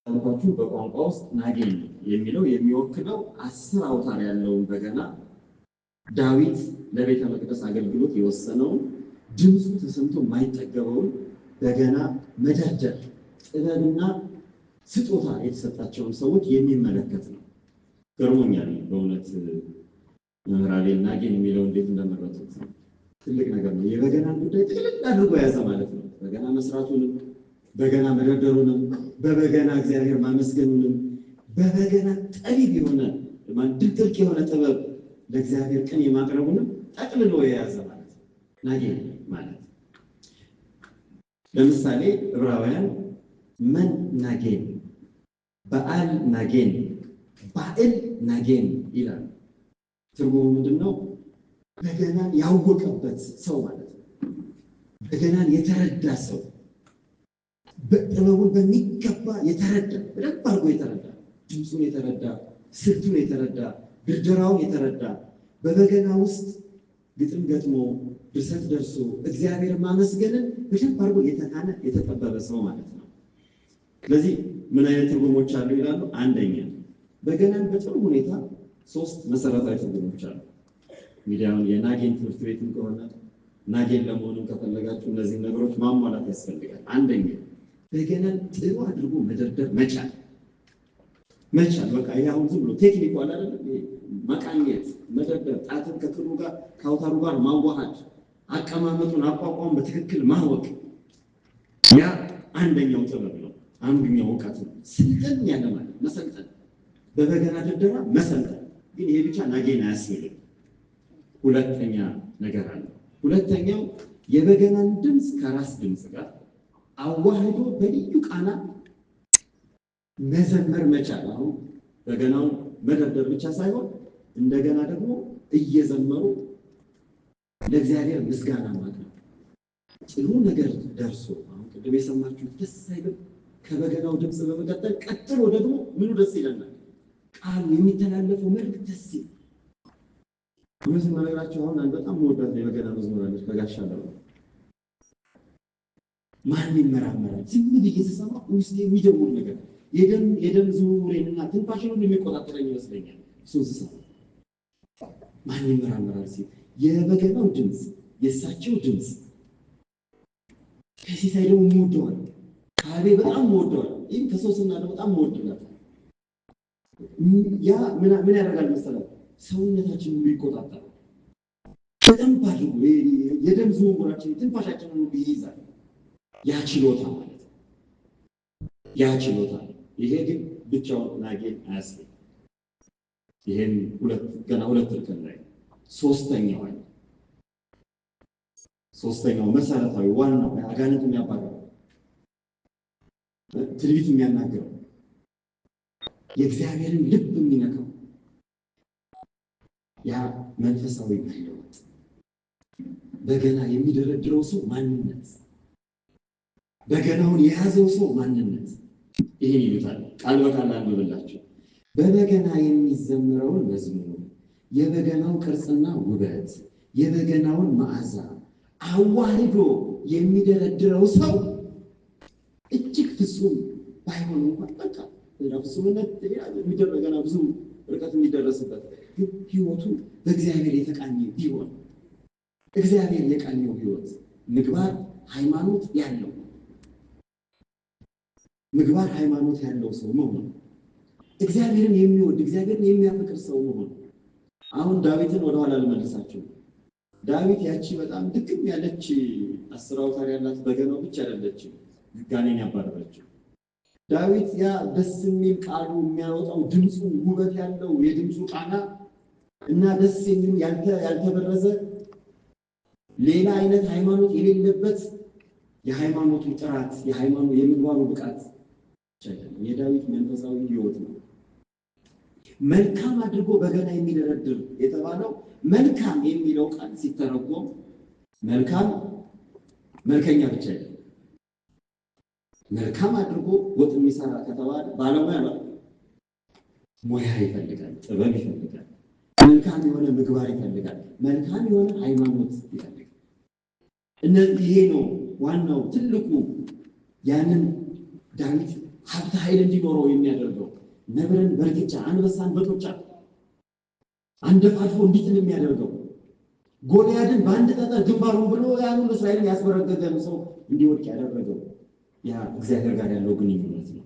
ታውቃችሁ በቋንቋ ውስጥ ናጌን የሚለው የሚወክለው 10 አውታር ያለውን በገና ዳዊት ለቤተ መቅደስ አገልግሎት የወሰነውን ድምፁ ተሰምቶ የማይጠገበውን በገና መደርደር ጥበብና ስጦታ የተሰጣቸውን ሰዎች የሚመለከት ነው። ገርሞኛል በእውነት መምህራን ናጌን የሚለው እንዴት እንደመረጡት ትልቅ ነገር ነው። የበገናን ጉዳይ ጥቅልል አድርጎ ያዘ ማለት ነው። በገና መስራቱንም በገና መደርደሩንም በበገና እግዚአብሔር ማመስገኑንም በበገና ጠቢብ የሆነ ድቅቅ የሆነ ጥበብ ለእግዚአብሔር ቀን የማቅረቡንም ጠቅልሎ የያዘ ማለት ነው ናጌን ማለት። ለምሳሌ ዕብራውያን መን ናጌን፣ በዓል ናጌን፣ ባዕል ናጌን ይላል። ትርጉሙ ምንድነው? በገናን ያወቀበት ሰው ማለት ነው። በገናን የተረዳ ሰው፣ በጥበቡን በሚገባ የተረዳ፣ በደንብ አድርጎ የተረዳ፣ ድምፁን የተረዳ፣ ስልቱን የተረዳ፣ ድርደራውን የተረዳ፣ በበገና ውስጥ ግጥም ገጥሞ ድርሰት ደርሶ እግዚአብሔር ማመስገንን በደንብ አድርጎ የተካነ የተጠበበ ሰው ማለት ነው። ስለዚህ ምን አይነት ትርጉሞች አሉ ይላሉ? አንደኛ በገናን በጥሩ ሁኔታ 3 መሰረታዊ ትርጉሞች አሉ። እንግዲህ አሁን የናጌን ትምህርት ቤትም ከሆነ ናጌን ለመሆኑን ከፈለጋችሁ እነዚህ ነገሮች ማሟላት ያስፈልጋል። አንደኛ በገናን ጥሩ አድርጎ መደርደር መቻል። በቃ ይሄ አሁን ዝም ብሎ ቴክኒክ አለ አይደል? መቃኘት፣ መደርደር፣ ጣትን ከክሩ ጋር ከአውታሩ ጋር ማዋሃድ፣ አቀማመጡን አቋቋም በትክክል ማወቅ፣ ያ አንደኛው ጥበብ ነው። አንደኛው እውቀት ነው። ስልጠን ያለ ማለት መሰልጠን፣ በበገና ድርደራ መሰልጠን። ግን ይሄ ብቻ ናጌን አያስብልም። ሁለተኛ ነገር አለ። ሁለተኛው የበገናን ድምፅ ከራስ ድምፅ ጋር አዋህዶ በልዩ ቃና መዘመር መቻል። አሁን በገናውን መደርደር ብቻ ሳይሆን እንደገና ደግሞ እየዘመሩ ለእግዚአብሔር ምስጋና ማቅረብ። ጥሩ ነገር ደርሶ አሁን ቅድም የሰማችሁት ደስ አይልም? ከበገናው ድምፅ በመቀጠል ቀጥሎ ደግሞ ምኑ ደስ ይለናል? ቃሉ የሚተላለፈው መልእክት ደስ ይላል። እነዚህ ነገራቸው አሁን በጣም መወዳት የበገና መዝሙር አለች ከጋሻ ነው። ማን ይመራመራል? ዝም ብዬ ስሰማ ውስጥ የሚደውል ነገር የደም ዝውውሬንና ትንፋሽን የሚቆጣጠረኝ ይመስለኛል። እሱን ስሰማ ማን ይመራመራል ሲል የበገናው ድምፅ የእሳቸው ድምፅ ከሲሳይ ደግሞ የምወደዋል ካቤ በጣም የምወደዋል። ይህም ከሶስና በጣም የምወድላት ያ ምን ያደርጋል መሰለህ? ሰውነታችን ሁሉ ይቆጣጠራል። በደንብ አድርጎ የደም ዝውውራችን ትንፋሻችን ሁሉ ይይዛል። ያ ችሎታ ማለት ነው። ያ ችሎታ። ይሄ ግን ብቻውን ናጌን አያስብም። ይሄን ገና ሁለት እርከን ላይ ሶስተኛው መሰረታዊ ዋናው አጋንንት የሚያባረው ትንቢት የሚያናገረው የእግዚአብሔርን ልብ የሚነካው ያ መንፈሳዊ መለወጥ በገና የሚደረድረው ሰው ማንነት፣ በገናውን የያዘው ሰው ማንነት ይሄን ይሉታል። ቃል በቃል አንብብላችሁ በበገና የሚዘምረውን መዝሙር፣ የበገናው ቅርጽና ውበት፣ የበገናውን መዓዛ አዋህዶ የሚደረድረው ሰው እጅግ ፍጹም ባይሆን እንኳን በቃ ፍጹምነት የሚደረገና ብዙ ርቀት የሚደረስበት ግን ህይወቱ በእግዚአብሔር የተቃኘ ቢሆን እግዚአብሔር የቃኘው ህይወት ምግባር ሃይማኖት ያለው ሰው መሆን፣ እግዚአብሔርን የሚወድ እግዚአብሔርን የሚያፈቅር ሰው መሆን። አሁን ዳዊትን ወደኋላ ልመልሳችሁ። ዳዊት ያቺ በጣም ድክም ያለች 10 አውታር ያላት በገናው ብቻ አይደለችም ጋኔን ያባረረችው። ዳዊት ያ ደስ የሚል ቃሉ የሚያወጣው ድምፁ ውበት ያለው የድምፁ ቃና እና ደስ የሚል ያልተበረዘ ሌላ አይነት ሃይማኖት የሌለበት የሃይማኖቱ ጥራት የምግባሩ ብቃት የዳዊት መንፈሳዊ ህይወት ነው። መልካም አድርጎ በገና የሚደረድር የተባለው መልካም የሚለው ቃል ሲተረጎም መልካም መልከኛ ብቻ አይደለም። መልካም አድርጎ ወጥ የሚሰራ ከተባለ ባለሙያ ነው። ሙያ ይፈልጋል፣ ጥበብ ይፈልጋል፣ መልካም የሆነ ምግባር ይፈልጋል፣ መልካም የሆነ ሃይማኖት ይፈልጋል። ይሄ ነው ዋናው ትልቁ ያንን ዳዊት ሀብት ኃይል እንዲኖረው የሚያደርገው ነብርን በርግጫ አንበሳን በጡጫ አንደፋድፎ እንዲጥል የሚያደርገው ጎልያድን በአንድ ጠጠር ግንባሩን ብሎ ያን ሁሉ እስራኤልን ያስበረገገን ሰው እንዲወድቅ ያደረገው ያ እግዚአብሔር ጋር ያለው ግንኙነት ነው።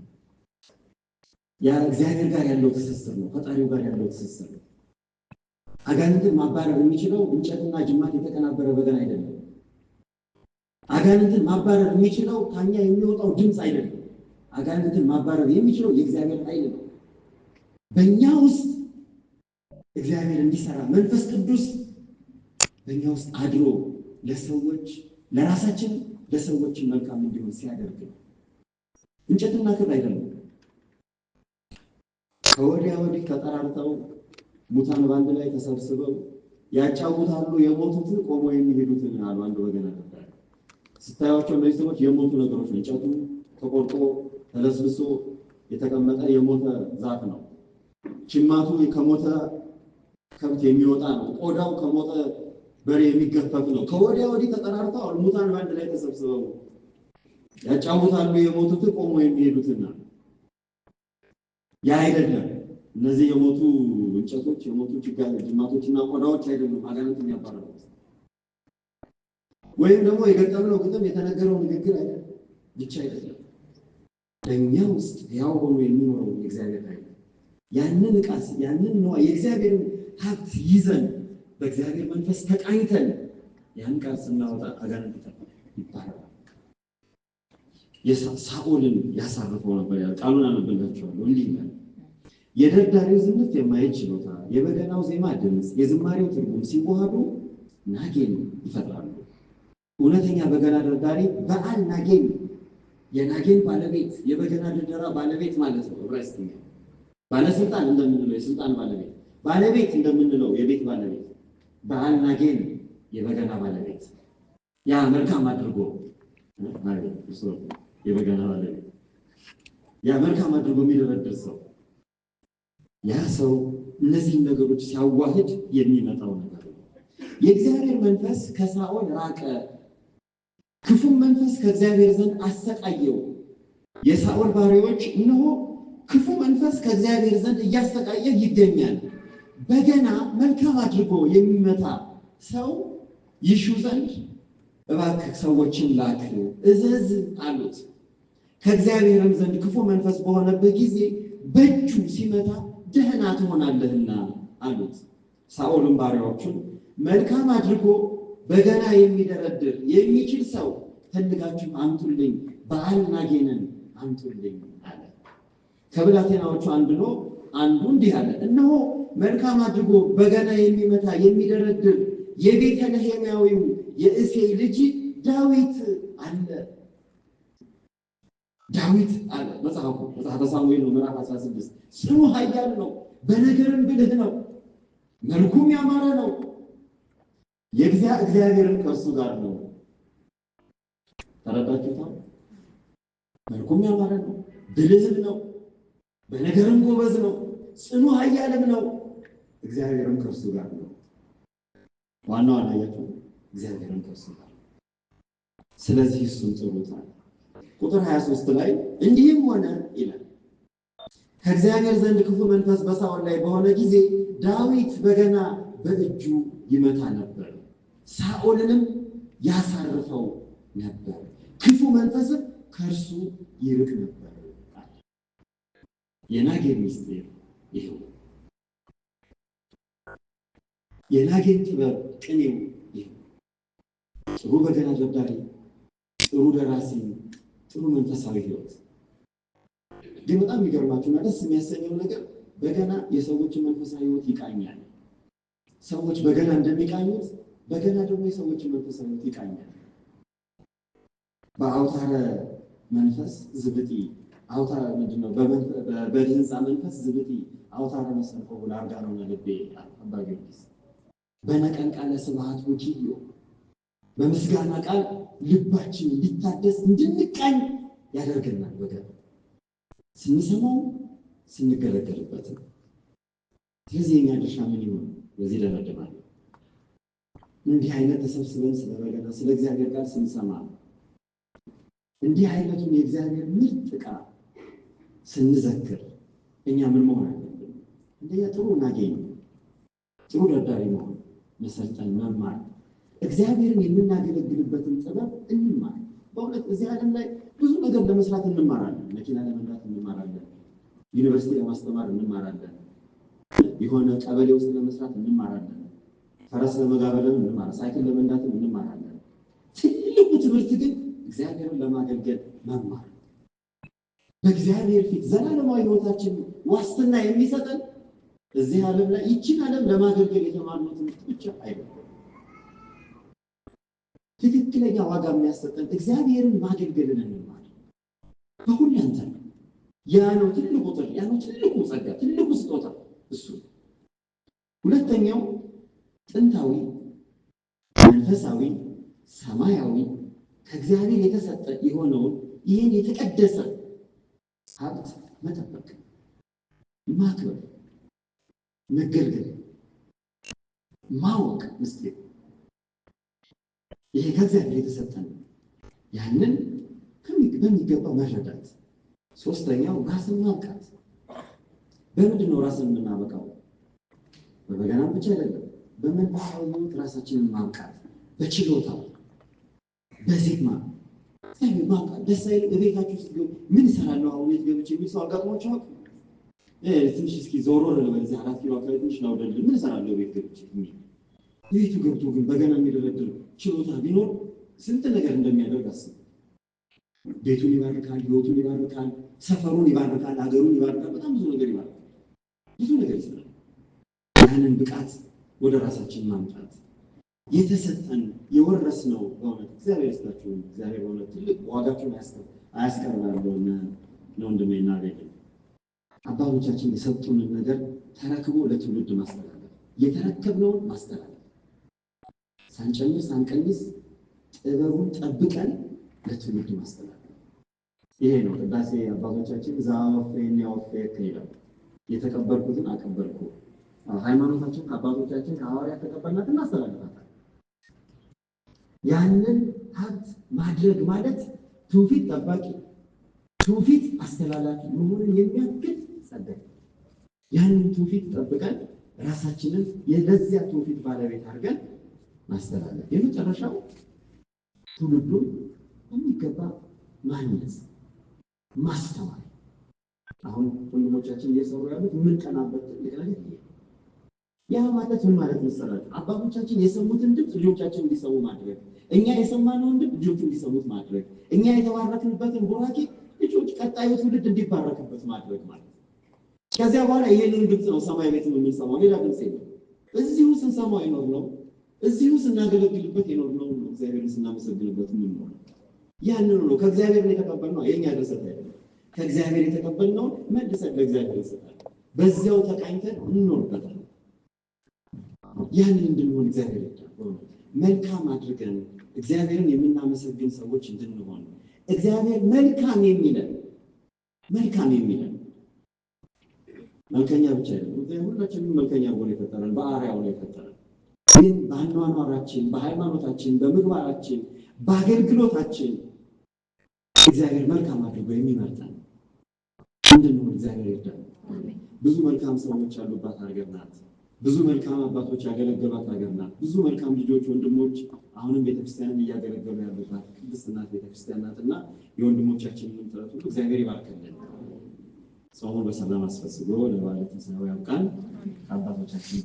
ያ እግዚአብሔር ጋር ያለው ትስስር ነው። ፈጣሪው ጋር ያለው ትስስር ነው። አጋንንትን ማባረር የሚችለው እንጨትና ጅማት የተቀናበረ በገና አይደለም። አጋንንትን ማባረር የሚችለው ከኛ የሚወጣው ድምፅ አይደለም። አጋንንትን ማባረር የሚችለው የእግዚአብሔር ኃይል ነው። በእኛ ውስጥ እግዚአብሔር እንዲሰራ መንፈስ ቅዱስ በእኛ ውስጥ አድሮ ለሰዎች ለራሳችን ለሰዎችን መልካም እንዲሆን ሲያደርግ ነው። እንጨትና ክር አይደለም። ከወዲያ ወዲህ ተጠራርተው ሙታን በአንድ ላይ ተሰብስበው ያጫውታሉ የሞቱት ቆሞ የሚሄዱትን አሉ። አንድ ወገን ነበር ስታዩቸው እነዚህ ሰዎች የሞቱ ነገሮች ነው። እንጨቱ ተቆርጦ ተለስልሶ የተቀመጠ የሞተ ዛፍ ነው። ጅማቱ ከሞተ ከብት የሚወጣ ነው። ቆዳው ከሞተ በሬ የሚገፈፍ ነው። ከወዲያ ወዲህ ተጠራርተው ሙታን በአንድ ላይ ተሰብስበው ያጫውታሉ የሞቱት ቆሞ የሚሄዱትና ያ አይደለም። እነዚህ የሞቱ እንጨቶች የሞቱ ጅማቶችና ቆዳዎች አይደሉም አጋንንት የሚያባረሩት። ወይም ደግሞ የገጠምነው ግጥም የተነገረው ንግግር አይደለም ብቻ አይደለም። በእኛ ውስጥ ያው ሆኖ የሚኖረው የእግዚአብሔር ኃይል ያንን ቃል ያንን ነው የእግዚአብሔርን ሀብት ይዘን በእግዚአብሔር መንፈስ ተቃኝተን ያን ቃል ስናወጣ አጋንንት ይባላል። ሳኦልን ያሳርፈው ነበር። ቃሉን አነበላችኋለሁ። እንዲህ ይላል የደርዳሪው ዝምት የማየት ችሎታ፣ የበገናው ዜማ ድምፅ፣ የዝማሬው ትርጉም ሲዋሃዱ ናጌን ይፈጥራሉ። እውነተኛ በገና ደርዳሪ በዓል ናጌን የናጌን ባለቤት የበገና ድርደራ ባለቤት ማለት ነው። ዕብራይስጥኛ ባለስልጣን እንደምንለው የስልጣን ባለቤት እንደምንለው የቤት ባለቤት በዓል ናጌን የበገና ባለቤት ያ መልካም አድርጎ የበገና ባለቤት ያ መልካም አድርጎ የሚደረድር ሰው ያ ሰው እነዚህን ነገሮች ሲያዋህድ የሚመጣው ነገር ነው። የእግዚአብሔር መንፈስ ከሳኦል ራቀ፣ ክፉም መንፈስ ከእግዚአብሔር ዘንድ አሰቃየው። የሳኦል ባሪያዎች እነሆ ክፉ መንፈስ ከእግዚአብሔር ዘንድ እያሰቃየ ይገኛል፣ በገና መልካም አድርጎ የሚመታ ሰው ይሹ ዘንድ እባክህ ሰዎችን ላክ እዘዝ አሉት። ከእግዚአብሔርም ዘንድ ክፉ መንፈስ በሆነበት ጊዜ በእጁ ሲመታ ደህና ትሆናለህና አሉት። ሳኦልም ባሪያዎቹን መልካም አድርጎ በገና የሚደረድር የሚችል ሰው ፈልጋችሁ አምጡልኝ፣ በዓል ናጌንን አምጡልኝ አለ። ከብላቴናዎቹ አንዱ እንዲህ አለ፣ እነሆ መልካም አድርጎ በገና የሚመታ የሚደረድር የቤተልሔማዊው የእሴይ ልጅ ዳዊት አለ። ዳዊት አለ መጽሐፈ ሳሙኤል ነው ምዕራፍ 16 ጽኑ ኃያል ነው፣ በነገርም ብልህ ነው፣ መልኩም ያማረ ነው፣ እግዚአብሔርም ከእርሱ ጋር ነው። ተረዳችሁታ? መልኩም ያማረ ነው፣ ብልህም ነው፣ በነገርም ጎበዝ ነው፣ ጽኑ ኃያልም ነው፣ እግዚአብሔርም ከእርሱ ጋር ነው። ዋናው አላያችሁ? እግዚአብሔርም ከእርሱ ጋር ነው። ስለዚህ እሱን ጥሩታል። ቁጥር 23 ላይ እንዲህም ሆነ ይላል ከእግዚአብሔር ዘንድ ክፉ መንፈስ በሳኦል ላይ በሆነ ጊዜ ዳዊት በገና በእጁ ይመታ ነበር፣ ሳኦልንም ያሳርፈው ነበር፣ ክፉ መንፈስም ከእርሱ ይርቅ ነበር። የናጌን ምስጢር ይኸው፣ የናጌን ጥበብ ቅኔው ይኸው። ጥሩ በገና ደርዳሪ፣ ጥሩ ደራሲ፣ ጥሩ መንፈሳዊ ህይወት። ግን በጣም የሚገርማችሁና ደስ የሚያሰኘው ነገር በገና የሰዎችን መንፈሳዊ ህይወት ይቃኛል። ሰዎች በገና እንደሚቃኙት በገና ደግሞ የሰዎችን መንፈሳዊ ህይወት ይቃኛል። በአውታረ መንፈስ ዝብጢ አውታረ ምንድነው? በድህንፃ መንፈስ ዝብጢ አውታረ መሰንቆ ለአርጋኖነ ልቤ አባ ጊዮርጊስ በነቀን ቃለ ስብሐት ወኪዮ በምስጋና ቃል ልባችን እንዲታደስ እንድንቃኝ ያደርገናል። በገና ስንሰማው ስንገለገልበት። ስለዚህ የኛ ድርሻ ምን ይሆን? በዚህ ለመደማል እንዲህ አይነት ተሰብስበን ስለ በገና ስለ እግዚአብሔር ቃል ስንሰማ እንዲህ አይነቱን የእግዚአብሔር ምርጥ ዕቃ ስንዘክር እኛ ምን መሆን አለብን? እንደኛ ጥሩ እናገኝ፣ ጥሩ ደርዳሪ መሆን፣ መሰልጠን፣ መማር፣ እግዚአብሔርን የምናገለግልበትን ጥበብ እንማር። በእውነት እዚህ ዓለም ላይ ብዙ ነገር ለመስራት እንማራለን። መኪና ለመንዳት እንማራለን፣ ዩኒቨርሲቲ ለማስተማር እንማራለን፣ የሆነ ቀበሌ ውስጥ ለመስራት እንማራለን፣ ፈረስ ለመጋለብ እንማራለን፣ ሳይክል ለመንዳት እንማራለን። ትልቁ ትምህርት ግን እግዚአብሔርን ለማገልገል መማር፣ በእግዚአብሔር ፊት ዘላለማዊ ሕይወታችን ዋስትና የሚሰጠን እዚህ ዓለም ላይ ይችን ዓለም ለማገልገል የተማርነው ትምህርት ብቻ አይደለም። ትክክለኛ ዋጋ የሚያሰጠን እግዚአብሔርን ማገልገልን እንማር። በሁላንተ ያ ነው ትልቁ ጥሪ፣ ያ ነው ትልቁ ጸጋ፣ ትልቁ ስጦታ እሱ። ሁለተኛው ጥንታዊ መንፈሳዊ ሰማያዊ ከእግዚአብሔር የተሰጠ የሆነውን ይህን የተቀደሰ ሀብት መጠበቅ፣ ማክበር፣ መገልገል፣ ማወቅ ምስጢር ይሄ ከእግዚአብሔር የተሰጠ ነው። ያንን በሚገባው መረዳት። ሶስተኛው ራስን ማብቃት። በምንድን ነው ራስን የምናበቃው? በበገናም ብቻ አይደለም፣ በመንፈሳዊ ሕይወት ራሳችንን ማብቃት፣ በችሎታው በዜማ እግዚአብሔር ማብቃት። ደስ አይልም? እቤታችሁ ስትገቡ ምን እሰራለሁ አሁን ቤት ገብቼ የሚል ሰው አጋጥሟችሁ ትንሽ እስኪ ዞር ልበል፣ እዚህ 4 ኪሎ አካባቢ ትንሽ ላውደልል፣ ምን እሰራለሁ ቤት ገብቼ የሚል ቤቱ ገብቶ ግን በገና የሚደረድር ችሎታ ቢኖር ስንት ነገር እንደሚያደርግ አስብ። ቤቱን ይባርካል፣ ሕይወቱን ይባርካል፣ ሰፈሩን ይባርካል፣ ሀገሩን ይባርካል፣ በጣም ብዙ ነገር ይባርካል፣ ብዙ ነገር ይሰራል። ያንን ብቃት ወደ ራሳችን ማምጣት የተሰጠን የወረስነው በእውነት እግዚአብሔር ይስጣችሁ። እግዚአብሔር በእውነት ትልቅ ዋጋችሁን አያስቀርላለሁ ነው እንደሚናገኝ አባቶቻችን የሰጡንን ነገር ተረክቦ ለትውልድ ማስተላለፍ፣ የተረከብነውን ማስተላለፍ፣ ሳንጨምር ሳንቀንስ ጥበቡን ጠብቀን ለትውልድ ማስተላለፍ። ይሄ ነው ቅዳሴ አባቶቻችን ዛወፌን ያወፌክ ይላል። የተቀበልኩትን አቀበልኩ። ሃይማኖታችን ከአባቶቻችን ከሐዋርያት ተቀበልናት እናስተላልፋታለን። ያንን ሀብት ማድረግ ማለት ትውፊት ጠባቂ፣ ትውፊት አስተላላፊ መሆንን የሚያክል ጸጋ። ያንን ትውፊት ጠብቀን ራሳችንን የለዚያ ትውፊት ባለቤት አድርገን ማስተላለፍ። የመጨረሻው ትውልዱን የሚገባ ማንነት ማስተማር። አሁን ወንድሞቻችን እየሰሩ ያሉት የምንቀናበት ትልቅ ነገር ይሄ። ያ ማለት ምን ማለት መሰላችሁ? አባቶቻችን የሰሙትን ድምፅ ልጆቻችን እንዲሰሙ ማድረግ፣ እኛ የሰማነውን ድምፅ ልጆች እንዲሰሙት ማድረግ፣ እኛ የተባረክንበትን ቡራኬ ልጆች ቀጣዩ ትውልድ እንዲባረክበት ማድረግ ማለት። ከዚያ በኋላ ይሄንን ድምፅ ነው ሰማይ ቤት የምንሰማው፣ ሌላ ድምፅ የለም። እዚሁ ስንሰማው ይኖር ነው፣ እዚሁ ስናገለግልበት ይኖር ነው፣ እግዚአብሔርን ስናመሰግንበት ምን ነው። ያንን ነው ከእግዚአብሔር የተቀበልነው። የኛ ድርሰት አይደለም። ከእግዚአብሔር የተቀበልነው መልሰን ለእግዚአብሔር ይሰጣል። በዚያው ተቃኝተን እንኖርበታለን። ያንን እንድንሆን እግዚአብሔር ይርዳል። መልካም አድርገን እግዚአብሔርን የምናመሰግን ሰዎች እንድንሆን እግዚአብሔር መልካም የሚለን መልከኛ ብቻ አይደለም። ሁላችንም መልከኛ ሆነ የፈጠረን በአርአያው ነው የፈጠረን። ግን በአኗኗራችን፣ በሃይማኖታችን፣ በምግባራችን፣ በአገልግሎታችን እግዚአብሔር መልካም አድርጎ የሚመርጠን እንድንሆን እግዚአብሔር ይርዳል። ብዙ መልካም ሰዎች ያሉባት ሀገር ናት። ብዙ መልካም አባቶች ያገለገሏት ሀገር ናት። ብዙ መልካም ልጆች፣ ወንድሞች አሁንም ቤተክርስቲያንን እያገለገሉ ያሉባት ቅድስት እናት ቤተክርስቲያን ናትና የወንድሞቻችንን ጥረት ሁሉ እግዚአብሔር ይባርክልን። ጾሙን በሰላም አስፈጽሞ ለበዓለ ትንሣኤው ያብቃን። አባቶቻችን